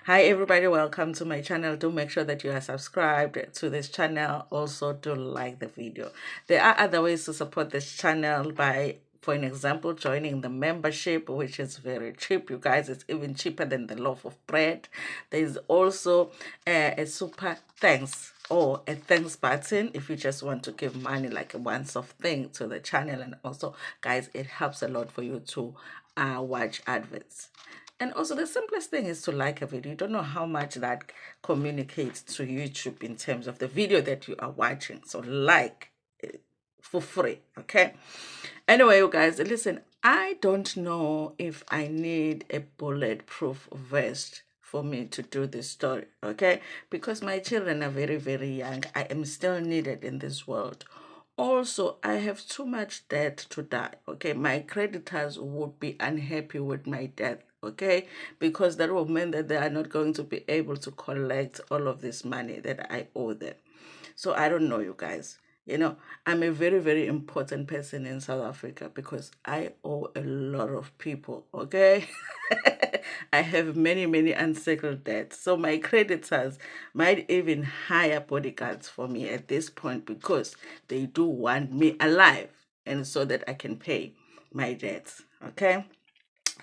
Hi everybody, welcome to my channel. Do make sure that you are subscribed to this channel. Also do like the video. There are other ways to support this channel by, for an example, joining the membership, which is very cheap, you guys. It's even cheaper than the loaf of bread. There's also a super thanks or a thanks button if you just want to give money, like a once-off thing to the channel. And also, guys, it helps a lot for you to watch adverts. And also, the simplest thing is to like a video. You don't know how much that communicates to YouTube in terms of the video that you are watching. So like it for free, okay? Anyway, you guys, listen, I don't know if I need a bulletproof vest for me to do this story, okay? Because my children are very, very young. I am still needed in this world. Also, I have too much debt to die, okay? My creditors would be unhappy with my death, okay? Because that will mean that they are not going to be able to collect all of this money that I owe them. So I don't know, you guys. You know, I'm a very, very important person in South Africa because I owe a lot of people, okay? I have many, many unsettled debts. So my creditors might even hire bodyguards for me at this point because they do want me alive and so that I can pay my debts, okay?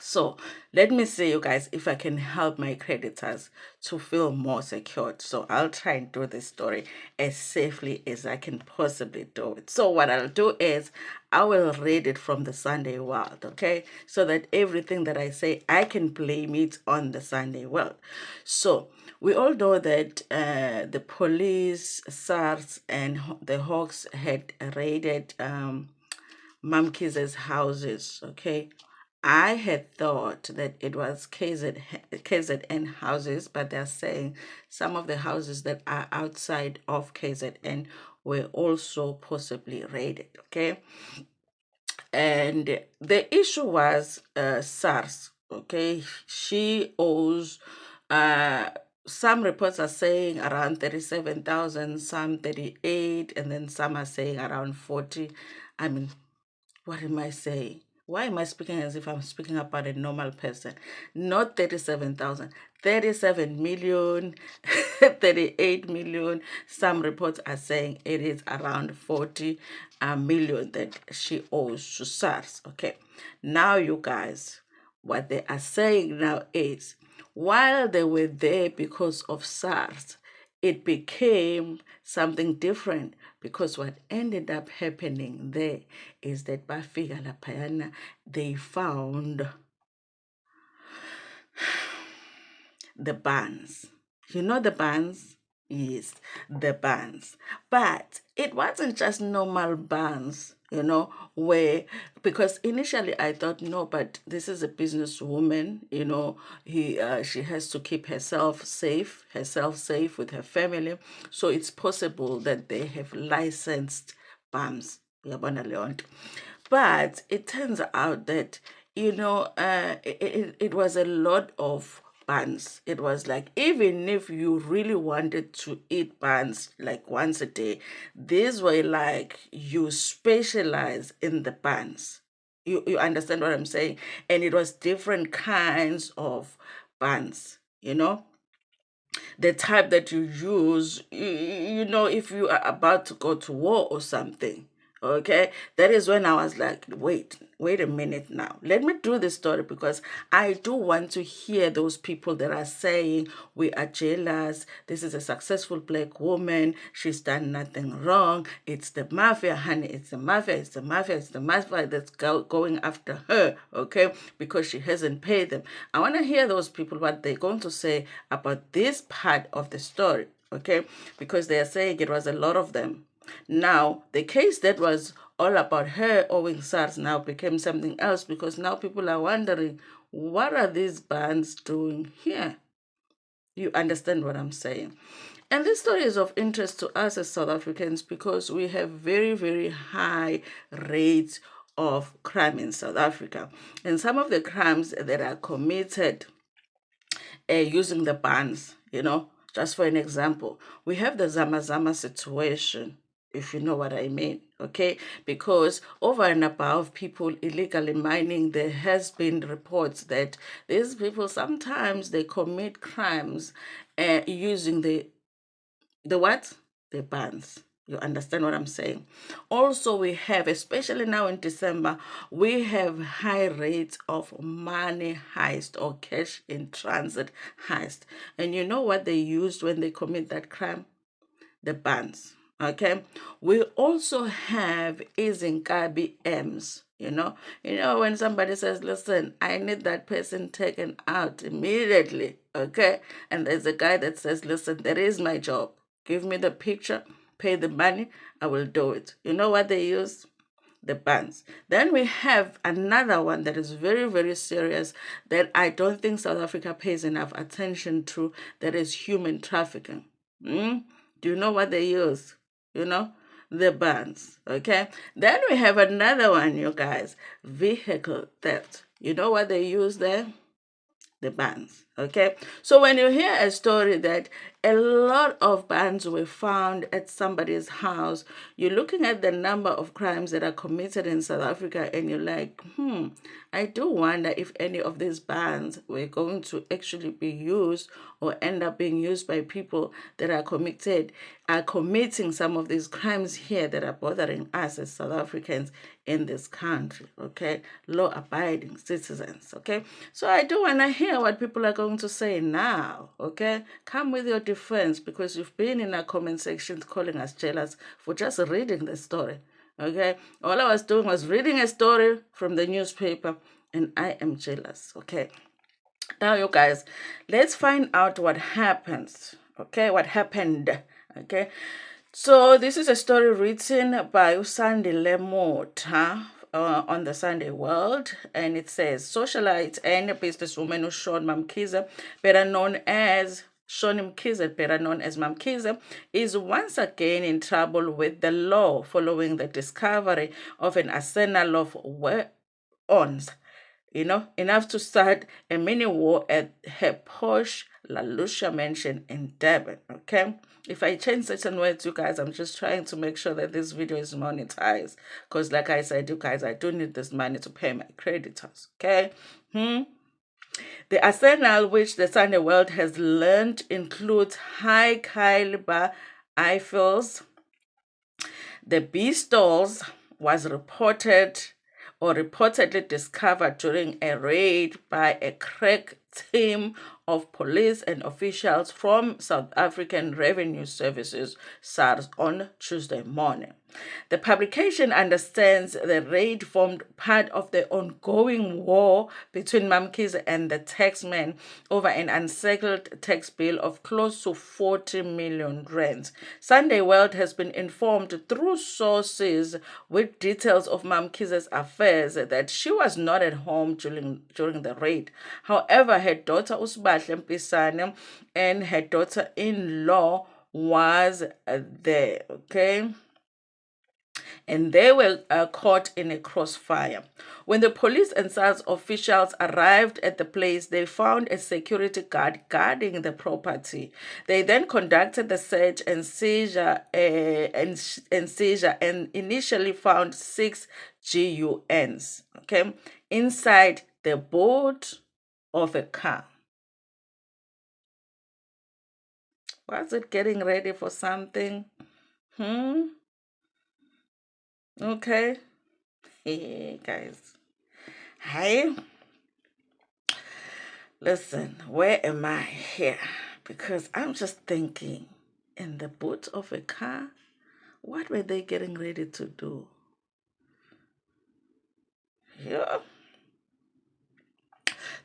So let me see, you guys, if I can help my creditors to feel more secured. So I'll try and do this story as safely as I can possibly do it. So what I'll do is I will read it from the Sunday World, okay? So that everything that I say, I can blame it on the Sunday World. So we all know that the police, SARS, and the Hawks had raided MaMkhize's houses, okay? I had thought that it was KZN houses, but they're saying some of the houses that are outside of KZN were also possibly raided, okay? And the issue was SARS, okay? She owes, some reports are saying around 37,000, some 38, and then some are saying around 40. I mean, what am I saying? Why am I speaking as if I'm speaking about a normal person? Not 37,000, 37 million, 38 million. Some reports are saying it is around 40 million that she owes to SARS. Okay. Now, you guys, what they are saying now is while they were there because of SARS, it became something different because what ended up happening there is that Bafika Lapayana, they found the buns. You know the buns? Yes, the buns. But it wasn't just normal buns, you know, where, because initially I thought, no, but this is a businesswoman, you know, she has to keep herself safe with her family. So it's possible that they have licensed bums. But it turns out that, you know, it was a lot of buns. It was like, even if you really wanted to eat buns like once a day, these were like you specialize in the buns. You understand what I'm saying? And it was different kinds of buns, you know? The type that you use, you know, if you are about to go to war or something. Okay, that is when I was like, wait a minute now. Let me do this story because I do want to hear those people that are saying we are jealous. This is a successful black woman. She's done nothing wrong. It's the mafia, honey. It's the mafia. It's the mafia. It's the mafia that's going after her. Okay, because she hasn't paid them. I want to hear those people what they're going to say about this part of the story. Okay, because they are saying it was a lot of them. Now, the case that was all about her owing SARS now became something else because now people are wondering, what are these bands doing here? You understand what I'm saying? And this story is of interest to us as South Africans because we have very, very high rates of crime in South Africa. And some of the crimes that are committed using the bands, you know, just for an example, we have the Zama Zama situation. if you know what I mean, okay? Because over and above people illegally mining, there has been reports that these people sometimes they commit crimes using the what? The bans. You understand what I'm saying? Also, we have, especially now in December, we have high rates of money heist or cash in transit heist. And you know what they used when they commit that crime? The bans. Okay. We also have izinkabi M's. When somebody says, listen, I need that person taken out immediately. Okay. And there's a guy that says, listen, that is my job. Give me the picture, pay the money, I will do it. You know what they use? The bans. Then we have another one that is very, very serious that I don't think South Africa pays enough attention to, that is human trafficking. Mm? Do you know what they use? You know? The bans. Okay? Then we have another one, you guys. Vehicle theft. You know what they use there? The bans. Okay, so when you hear a story that a lot of bans were found at somebody's house, you're looking at the number of crimes that are committed in South Africa, and you're like, I do wonder if any of these bans were going to actually be used or end up being used by people that are committing some of these crimes here that are bothering us as South Africans in this country. Okay, law-abiding citizens. Okay, so I do want to hear what people are going to say now. Okay, come with your defense, because you've been in our comment sections calling us jealous for just reading the story. Okay, all I was doing was reading a story from the newspaper, and I am jealous. Okay, now you guys, let's find out what happens. Okay, what happened. Okay, so this is a story written by Usandi Lemota on the Sunday World, and it says socialite and businesswoman MaMkhize, better known as Mkhize, better known as MaMkhize, is once again in trouble with the law following the discovery of an arsenal of weapons, enough to start a mini war at her posh La Lucia mansion in Durban. Okay, if I change certain words, you guys, I'm just trying to make sure that this video is monetized, because like I said, you guys, I do need this money to pay my creditors. Okay. The arsenal, which the Sunday World has learned, includes high caliber rifles. The pistols was reportedly discovered during a raid by a crack team of police and officials from South African Revenue Services, SARS, on Tuesday morning. The publication understands the raid formed part of the ongoing war between MaMkhize and the taxman over an unsettled tax bill of close to 40 million rands. Sunday World has been informed through sources with details of MaMkhize's affairs that she was not at home during the raid. However, her daughter Usibahle Mpisane and her daughter-in-law was there. Okay, and they were caught in a crossfire. When the police and SARS officials arrived at the place, they found a security guard guarding the property. They then conducted the search and seizure and initially found 6 G.U.Ns, okay, inside the boot of a car. Was it getting ready for something? Okay. Hey, guys. Hi. Listen, where am I here? Because I'm just thinking, in the boot of a car, what were they getting ready to do? Yeah.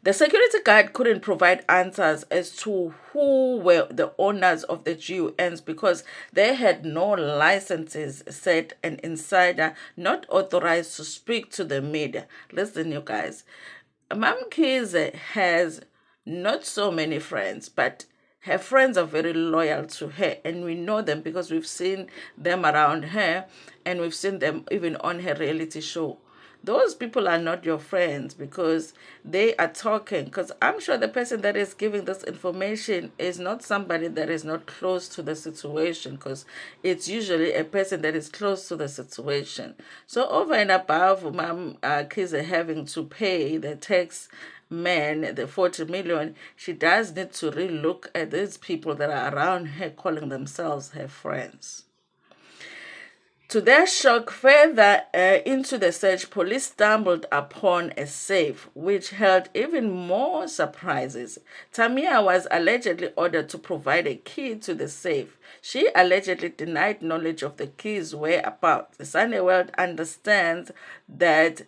The security guard couldn't provide answers as to who were the owners of the G.U.Ns because they had no licenses, said an insider not authorized to speak to the media. Listen, you guys, MaMkhize has not so many friends, but her friends are very loyal to her, and we know them because we've seen them around her, and we've seen them even on her reality show. those people are not your friends because they are talking. Because I'm sure the person that is giving this information is not somebody that is not close to the situation, because it's usually a person that is close to the situation. So over and above MaMkhize having to pay the tax man the 40 million, she does need to relook at these people that are around her calling themselves her friends. To their shock, further into the search, police stumbled upon a safe, which held even more surprises. Tamia was allegedly ordered to provide a key to the safe. She allegedly denied knowledge of the key's whereabouts. The Sunday World understands that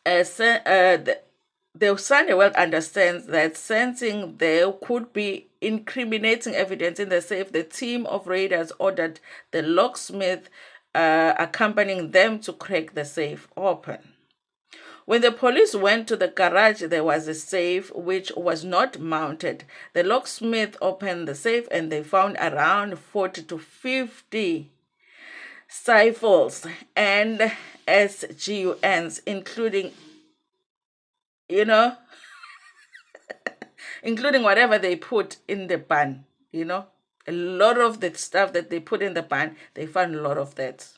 the Sunday World understands that sensing there could be incriminating evidence in the safe, the team of raiders ordered the locksmith accompanying them to crack the safe open. When the police went to the garage, there was a safe which was not mounted. The locksmith opened the safe and they found around 40 to 50 rifles and SGUNs, you know, including whatever they put in the ban, A lot of the stuff that they put in the ban, they found a lot of that.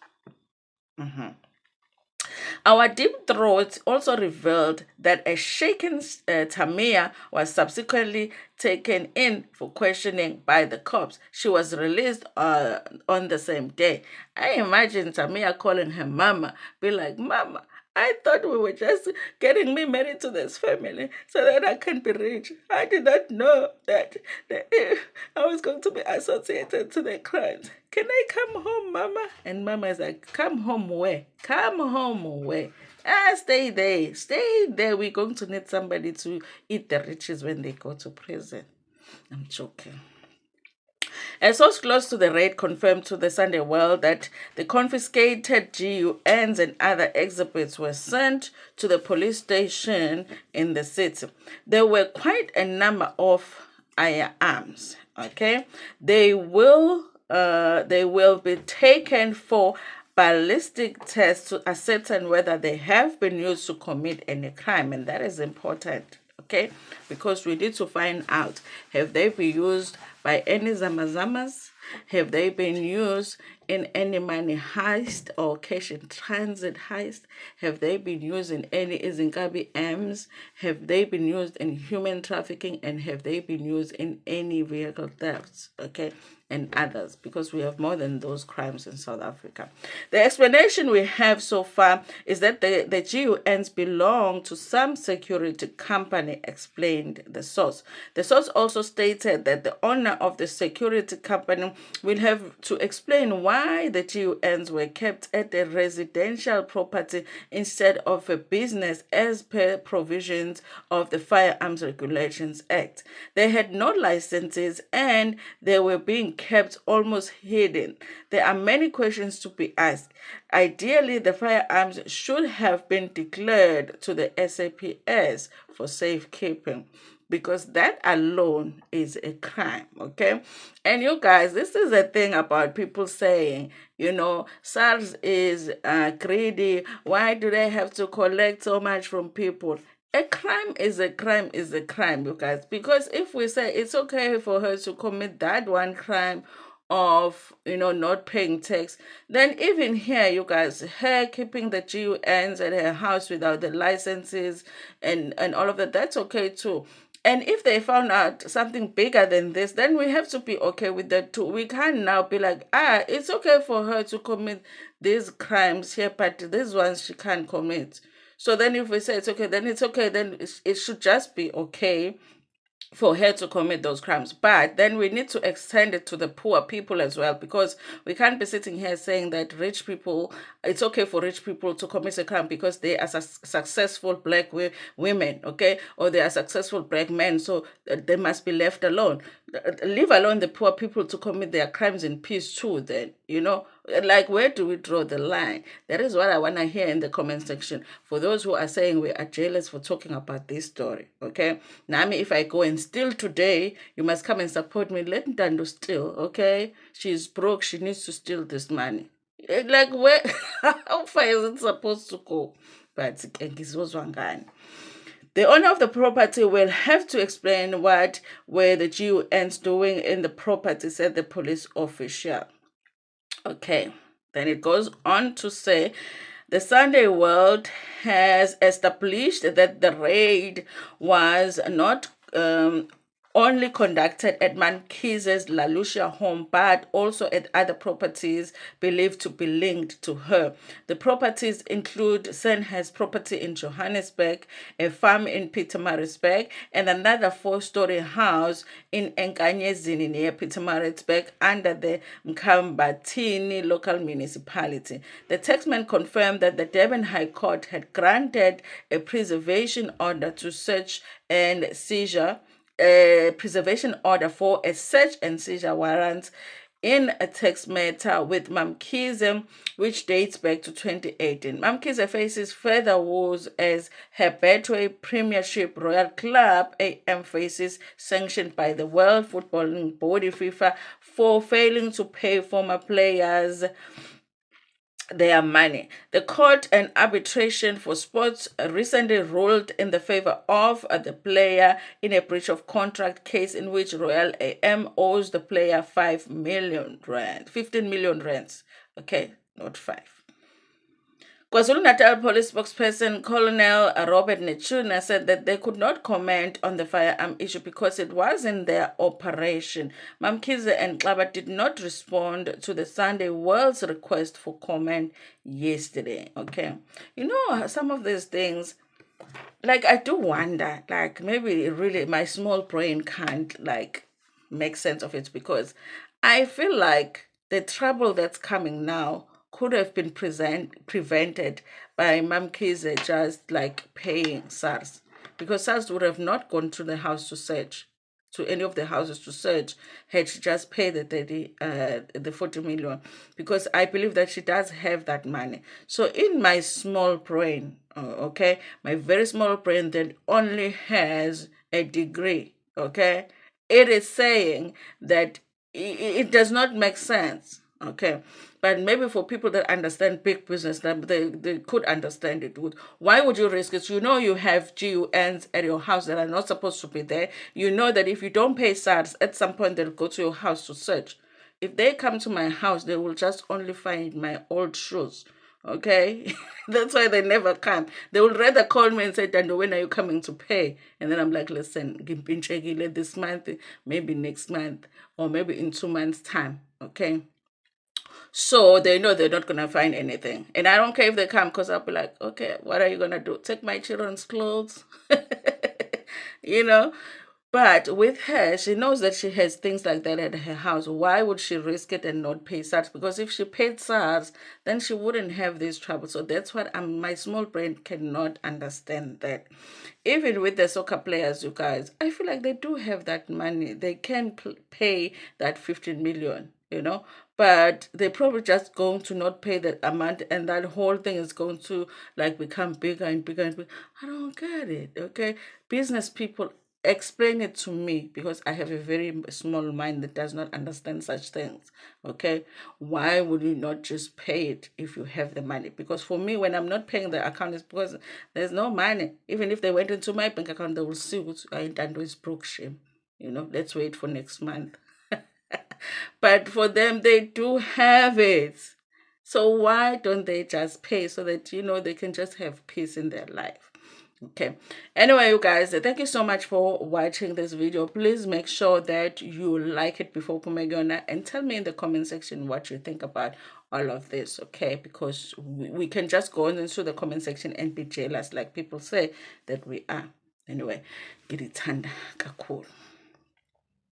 Our deep throat also revealed that a shaken Tamia was subsequently taken in for questioning by the cops. She was released on the same day. I imagine Tamia calling her mama, be like, Mama, I thought we were just getting me married to this family so that I can be rich. I did not know that I was going to be associated to the crimes. Can I come home, Mama? And Mama is like, come home where? Come home where? Stay there. Stay there. We're going to need somebody to eat the riches when they go to prison. I'm joking. A source close to the raid confirmed to the Sunday World that the confiscated G.U.Ns and other exhibits were sent to the police station in the city. There were quite a number of firearms. Okay, they will be taken for ballistic tests to ascertain whether they have been used to commit any crime, and that is important. Okay, because we need to find out, have they been used by any zamazamas? Have they been used in any money heist or cash in transit heist? Have they been used in any Izinkabi M's? Have they been used in human trafficking? And have they been used in any vehicle thefts? Okay, and others, because we have more than those crimes in South Africa. The explanation we have so far is that the G.U.Ns belong to some security company, explained the source. The source also stated that the owner of the security company will have to explain why the G.U.Ns were kept at a residential property instead of a business as per provisions of the Firearms Regulations Act. They had no licenses and they were being kept almost hidden. There are many questions to be asked. Ideally, the firearms should have been declared to the SAPS for safekeeping, because that alone is a crime, okay? And you guys, this is a thing about people saying, SARS is greedy. Why do they have to collect so much from people? A crime is a crime is a crime, you guys. Because if we say it's okay for her to commit that one crime of not paying tax, then even here, you guys, her keeping the G.U.Ns at her house without the licenses and all of that, that's okay too. And if they found out something bigger than this, then we have to be okay with that too. We can't now be like, it's okay for her to commit these crimes here, but these ones she can't commit. So then if we say it's okay, then it's okay. Then it should just be okay for her to commit those crimes. But then we need to extend it to the poor people as well, because we can't be sitting here saying that rich people, it's okay for rich people to commit a crime because they are successful black women, okay, or they are successful black men, so they must be left alone. Leave alone the poor people to commit their crimes in peace too, then, like, where do we draw the line? That is what I want to hear in the comment section. For those who are saying we are jealous for talking about this story, okay? Nami, if I go and steal today, you must come and support me. Let Ntando steal, okay? She's broke. She needs to steal this money. Like, where, how far is it supposed to go? But the owner of the property will have to explain what were the G.U.Ns doing in the property, said the police official. Okay, then it goes on to say the Sunday World has established that the raid was not only conducted at MaMkhize's La Lucia home, but also at other properties believed to be linked to her. The properties include Senha's property in Johannesburg, a farm in Pietermaritzburg, and another four-story house in Enkanyezini near Pietermaritzburg under the Mkambatini local municipality. The taxman confirmed that the Durban High Court had granted a preservation order to search and seizure, a preservation order for a search and seizure warrant in a tax matter with MaMkhize, which dates back to 2018. MaMkhize faces further woes as her Betway Premiership Royal Club AM faces sanctioned by the World Footballing Body FIFA for failing to pay former players their money. The Court and Arbitration for Sports recently ruled in the favor of the player in a breach of contract case in which Royal AM owes the player 5 million rand, 15 million rands. Okay, not 5. KwaZulu-Natal Police spokesperson Colonel Robert Nechuna said that they could not comment on the firearm issue because it wasn't their operation. MaMkhize and Xaba did not respond to the Sunday World's request for comment yesterday. Okay. You know, some of these things, like, I do wonder, like, maybe really my small brain can't, like, make sense of it, because I feel like the trouble that's coming now could have been prevented by MaMkhize just like paying SARS, because SARS would have not gone to the house to search, to any of the houses to search, had she just paid the 40 million, because I believe that she does have that money. So in my small brain, okay, my very small brain that only has a degree, okay, it is saying that it does not make sense. Okay, but maybe for people that understand big business, they could understand it. Why would you risk it? You know you have G.U.Ns at your house that are not supposed to be there. You know that if you don't pay SARS, at some point they'll go to your house to search. If they come to my house, they will just only find my old shoes. Okay, that's why they never come. They will rather call me and say, Dando, when are you coming to pay? And then I'm like, listen, ngimpintshekile this month, maybe next month, or maybe in 2 months' time. Okay. So they know they're not going to find anything. And I don't care if they come, because I'll be like, okay, what are you going to do? Take my children's clothes? you know? But with her, she knows that she has things like that at her house. Why would she risk it and not pay SARS? Because if she paid SARS, then she wouldn't have this trouble. So that's what my small brain cannot understand that. Even with the soccer players, you guys, I feel like they do have that money. They can pay that 15 million, but they're probably just going to not pay that amount, and that whole thing is going to like become bigger and bigger and bigger. I don't get it. Okay, business people, explain it to me, because I have a very small mind that does not understand such things. Okay, why would you not just pay it if you have the money? Because for me, when I'm not paying the account, it's because there's no money. Even if they went into my bank account, they will see what I done with broke shame. Let's wait for next month. But for them, they do have it. So why don't they just pay so that, they can just have peace in their life? Okay. Anyway, you guys, thank you so much for watching this video. Please make sure that you like it before Pumegona, and tell me in the comment section what you think about all of this, okay? Because we can just go into the comment section and be jealous, like people say that we are. Anyway, ngilithanda kakhulu.